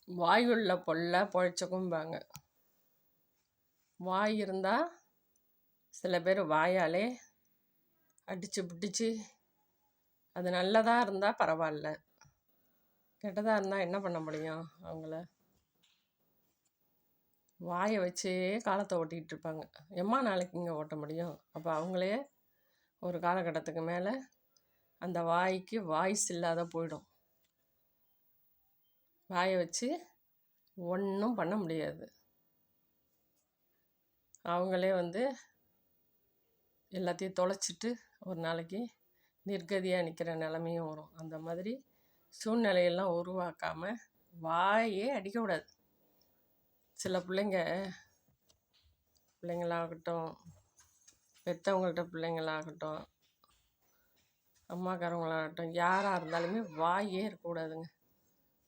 வாயுள்ள பொல்ல பொழைச்சக்கும்பாங்க. வாய் இருந்தால் சில பேர் வாயாலே அடித்து பிடிச்சி அது நல்லதாக இருந்தால் பரவாயில்ல, கெட்டதாக இருந்தால் என்ன பண்ண முடியும்? அவங்கள வாயை வச்சே காலத்தை ஓட்டிகிட்டு இருப்பாங்க. எம்மா நாளைக்கு இங்கே ஓட்ட முடியும்? அப்போ அவங்களே ஒரு காலகட்டத்துக்கு மேலே அந்த வாய்க்கு வாய்ஸ் இல்லாத போயிடும். வாயை வச்சு ஒன்றும் பண்ண முடியாது. அவங்களே எல்லாத்தையும் தொலைச்சிட்டு ஒரு நாளைக்கு நிர்கதியாக நிற்கிற நிலமையும் வரும். அந்த மாதிரி சூழ்நிலையெல்லாம் உருவாக்காமல் வாயே அடிக்கக்கூடாது. சில பிள்ளைங்களாகட்டும், பெற்றவங்கள்ட்ட பிள்ளைங்களாகட்டும், அம்மாக்காரவங்களாகட்டும், யாராக இருந்தாலுமே வாயே இருக்கக்கூடாதுங்க.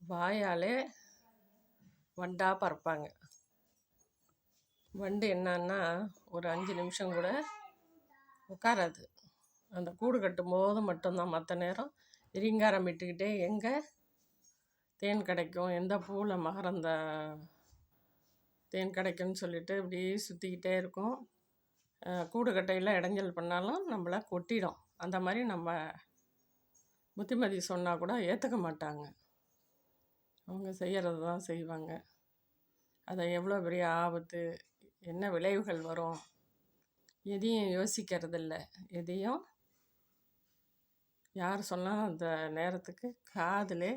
வாயாலே வண்டாக பறப்பாங்க. வண்டு என்னன்னா ஒரு 5 நிமிஷம் கூட உட்காராது. அந்த கூடு கட்டும் போது மட்டும்தான், மற்ற நேரம் ரீங்காரம் விட்டுக்கிட்டே எங்கே தேன் கிடைக்கும், எந்த பூவில் மகரந்த தேன் கிடைக்கும்னு சொல்லிட்டு இப்படி சுற்றிக்கிட்டே இருக்கும். கூடு கட்டையில் இடைஞ்சல் பண்ணாலும் நம்மளை கொட்டிடும். அந்த மாதிரி நம்ம புத்திமதி சொன்னால் கூட ஏற்றுக்க மாட்டாங்க. அவங்க செய்கிறது தான் செய்வாங்க. அதை எவ்வளோ பெரிய ஆபத்து, என்ன விளைவுகள் வரும், எதையும் யோசிக்கிறதில்ல. எதையும் யார் சொன்னாலும் அந்த நேரத்துக்கு காதில்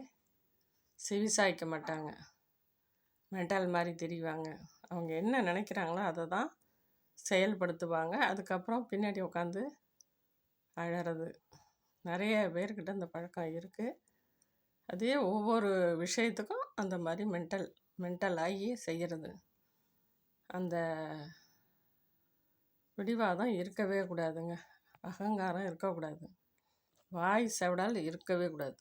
செவிசாய்க்க மாட்டாங்க. மென்டல் மாதிரி தெரிவாங்க. அவங்க என்ன நினைக்கிறாங்களோ அதை தான் செயல்படுத்துவாங்க. அதுக்கப்புறம் பின்னாடி உட்காந்து அழறது. நிறைய பேர்கிட்ட அந்த பழக்கம் இருக்குது. அதே ஒவ்வொரு விஷயத்துக்கும் அந்த மாதிரி மென்டல் ஆகி செய்கிறது. அந்த பிடிவாதம் இருக்கவே கூடாதுங்க. அகங்காரம் இருக்கக்கூடாது. வாய் செவடால் இருக்கவே கூடாது.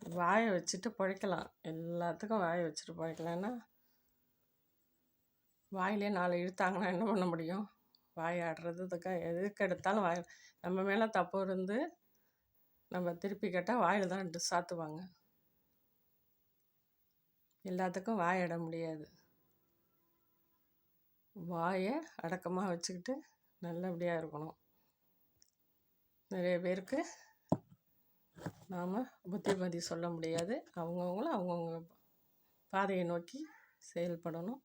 வாயை வச்சுட்டு பிழைக்கலாம். எல்லாத்துக்கும் வாயை வச்சுட்டு பிழைக்கலான்னா வாயிலே 4 இழுத்தாங்கன்னா என்ன பண்ண முடியும்? வாய் ஆடுறதுக்காக எதுக்கு எடுத்தாலும் வாய் நம்ம மேலே தப்பு இருந்து நம்ம திருப்பி கேட்டால் வாயில் தான் 2 சாத்துவாங்க. எல்லாத்துக்கும் வாயிட முடியாது. வாயை அடக்கமாக வச்சுக்கிட்டு நல்லபடியாக இருக்கணும். நிறைய பேருக்கு நாம் புத்திமதி சொல்ல முடியாது. அவங்கவுங்களும் அவங்கவுங்க பாதையை நோக்கி செயல்படணும்.